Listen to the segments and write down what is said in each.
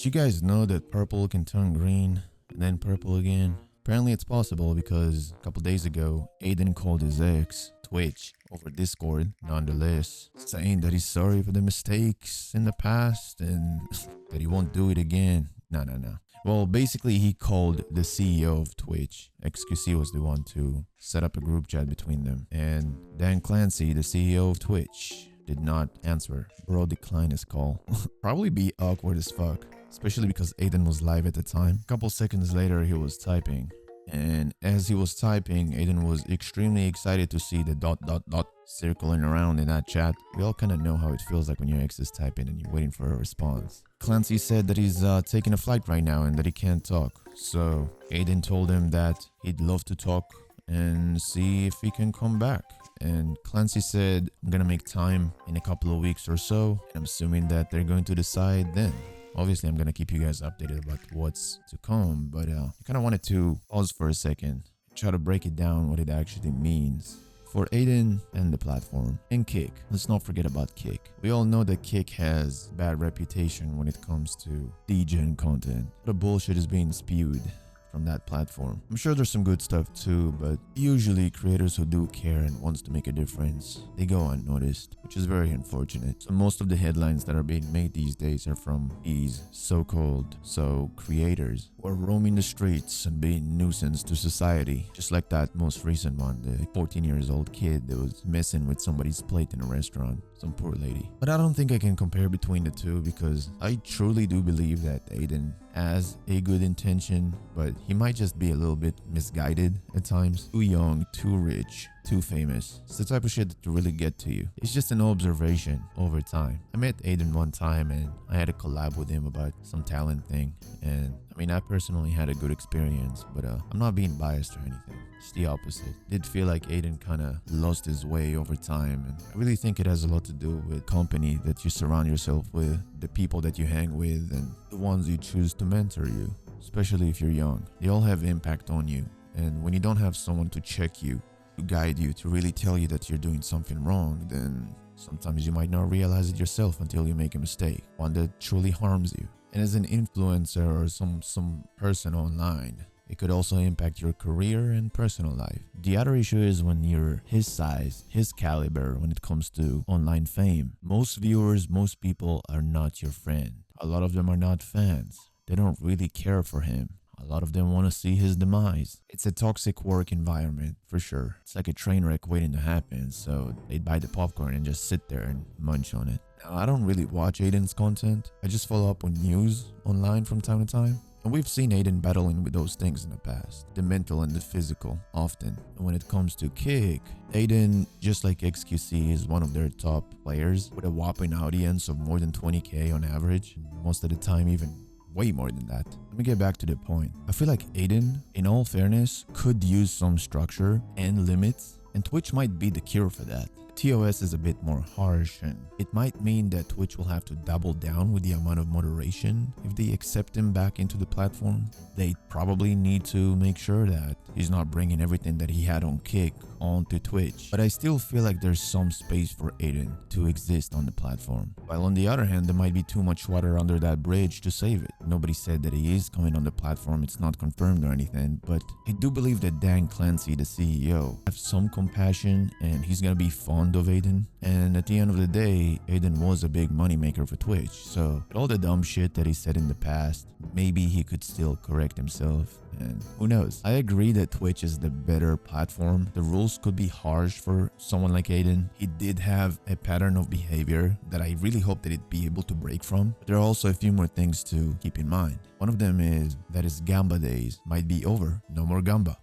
Did you guys know that purple can turn green and then purple again? Apparently it's possible because a couple days ago, Aiden called his ex, Twitch, over Discord, nonetheless, saying that he's sorry for the mistakes in the past and that he won't do it again. No. Well, basically he called the CEO of Twitch. XQC was the one to set up a group chat between them. And Dan Clancy, the CEO of Twitch, did not answer. Bro declined his call. Probably be awkward as fuck, especially because Aiden was live at the time. A couple seconds later, he was typing. And as he was typing, Aiden was extremely excited to see the ... circling around in that chat. We all kind of know how it feels like when your ex is typing and you're waiting for a response. Clancy said that he's taking a flight right now and that he can't talk. So Aiden told him that he'd love to talk and see if he can come back. And Clancy said, I'm gonna make time in a couple of weeks or so. I'm assuming that they're going to decide then. Obviously, I'm gonna keep you guys updated about what's to come, but I kind of wanted to pause for a second, try to break it down what it actually means for Aiden and the platform. And Kick, let's not forget about Kick. We all know that Kick has bad reputation when it comes to degen content. The bullshit is being spewed from that platform. I'm sure there's some good stuff too, but usually creators who do care and wants to make a difference, they go unnoticed, which is very unfortunate. So most of the headlines that are being made these days are from these so-called creators who are roaming the streets and being nuisance to society. Just like that most recent one, the 14 years old kid that was messing with somebody's plate in a restaurant. Some poor lady. But I don't think I can compare between the two because I truly do believe that Aiden has a good intention, but he might just be a little bit misguided at times. Too young, too rich, too famous. It's the type of shit that will really get to you. It's just an observation over time. I met Aiden one time and I had a collab with him about some talent thing. And I mean, I personally had a good experience, but I'm not being biased or anything. It's the opposite. Did feel like Aiden kind of lost his way over time, and I really think it has a lot to do with company that you surround yourself with, the people that you hang with, and the ones you choose to mentor you, especially if you're young. They all have impact on you, and when you don't have someone to check you, to guide you, to really tell you that you're doing something wrong, then sometimes you might not realize it yourself until you make a mistake, one that truly harms you. And as an influencer or some person online, it could also impact your career and personal life. The other issue is when you're his size, his caliber when it comes to online fame. Most viewers, most people are not your friend. A lot of them are not fans. They don't really care for him. A lot of them want to see his demise. It's a toxic work environment, for sure. It's like a train wreck waiting to happen, so they'd buy the popcorn and just sit there and munch on it. Now, I don't really watch Aiden's content. I just follow up on news online from time to time. And we've seen Aiden battling with those things in the past, the mental and the physical, often. And when it comes to Kick, Aiden, just like XQC, is one of their top players with a whopping audience of more than 20k on average, most of the time even way more than that. Let me get back to the point. I feel like Aiden, in all fairness, could use some structure and limits, and Twitch might be the cure for that. TOS is a bit more harsh, and it might mean that Twitch will have to double down with the amount of moderation if they accept him back into the platform. They probably need to make sure that he's not bringing everything that he had on Kick onto Twitch. But I still feel like there's some space for Aiden to exist on the platform. While on the other hand, there might be too much water under that bridge to save it. Nobody said that he is coming on the platform. It's not confirmed or anything, but I do believe that Dan Clancy, the CEO, have some compassion and he's gonna be fond of Aiden. And at the end of the day, Aiden was a big moneymaker for Twitch. So with all the dumb shit that he said in the past, maybe he could still correct himself. And who knows? I agree that Twitch is the better platform. The rules could be harsh for someone like Aiden. He did have a pattern of behavior that I really hope that he'd be able to break from. But there are also a few more things to keep in mind. One of them is that his Gamba days might be over. No more Gamba.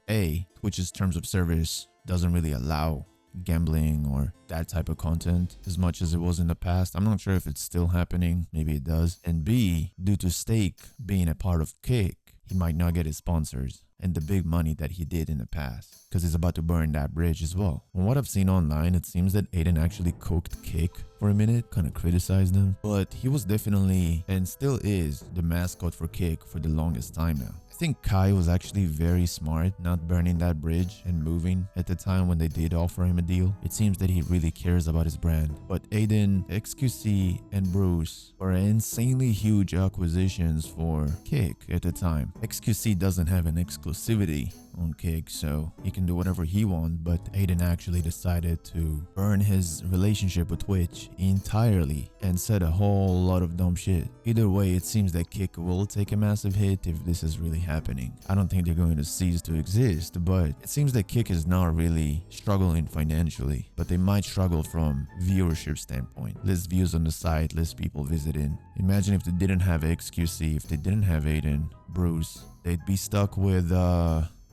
Twitch's terms of service doesn't really allow gambling or that type of content as much as it was in the past. I'm not sure if it's still happening. Maybe it does. And B, due to Stake being a part of Kick, he might not get his sponsors and the big money that he did in the past because he's about to burn that bridge as well. From what I've seen online, it seems that Aiden actually cooked Kick for a minute, kind of criticized him, but he was definitely and still is the mascot for Kick for the longest time now. I think Kai was actually very smart not burning that bridge and moving at the time when they did offer him a deal. It seems that he really cares about his brand. But Aiden, XQC, and Bruce were insanely huge acquisitions for Kick at the time. XQC doesn't have an exclusivity on Kick, so he can do whatever he wants, but Aiden actually decided to burn his relationship with Twitch entirely and said a whole lot of dumb shit. Either way, it seems that Kick will take a massive hit if this is really happening. I don't think they're going to cease to exist, but it seems that Kick is not really struggling financially, but they might struggle from viewership standpoint. Less views on the site, less people visiting. Imagine if they didn't have XQC, if they didn't have Aiden, Bruce, they'd be stuck with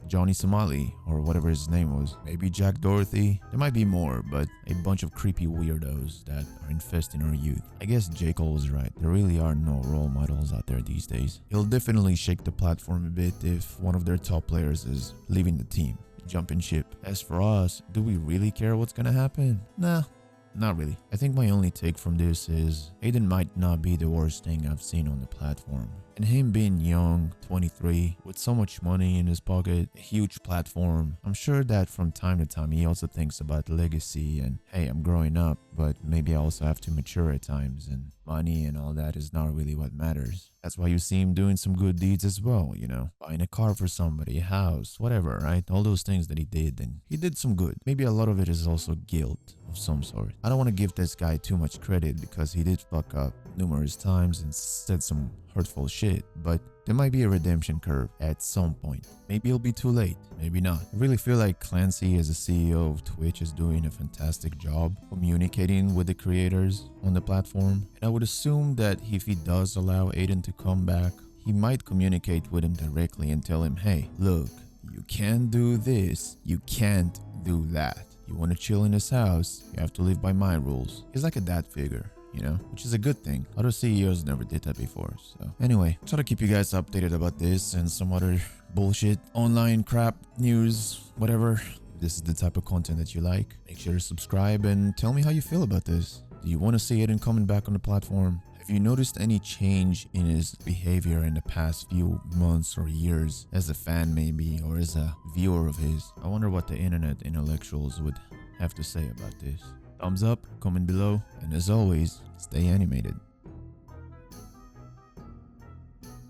Johnny Somali or whatever his name was. Maybe Jack Dorothy. There might be more, but a bunch of creepy weirdos that are infesting our youth. I guess J. Cole was right. There really are no role models out there these days. He'll definitely shake the platform a bit if one of their top players is leaving the team, jumping ship. As for us, do we really care what's gonna happen? Nah. Not really. I think my only take from this is Aiden might not be the worst thing I've seen on the platform. And him being young, 23, with so much money in his pocket, a huge platform, I'm sure that from time to time he also thinks about legacy and, hey, I'm growing up, but maybe I also have to mature at times, and money and all that is not really what matters. That's why you see him doing some good deeds as well, you know, buying a car for somebody, a house, whatever, right? All those things that he did, and he did some good. Maybe a lot of it is also guilt of some sort. I don't want to give this guy too much credit because he did fuck up numerous times and said some hurtful shit, but there might be a redemption curve at some point. Maybe it'll be too late, maybe not. I really feel like Clancy as the CEO of Twitch is doing a fantastic job communicating with the creators on the platform, and I would assume that if he does allow Aiden to come back, he might communicate with him directly and tell him, hey, look, you can't do this, you can't do that. You want to chill in this house, you have to live by my rules. He's like a dad figure, you know, which is a good thing. Other CEOs never did that before. So anyway, try to keep you guys updated about this and some other bullshit, online crap, news, whatever. If this is the type of content that you like, make sure to subscribe and tell me how you feel about this. Do you want to see Aiden coming back on the platform? Have you noticed any change in his behavior in the past few months or years as a fan maybe, or as a viewer of his? I wonder what the internet intellectuals would have to say about this. Thumbs up, comment below, and as always, stay animated.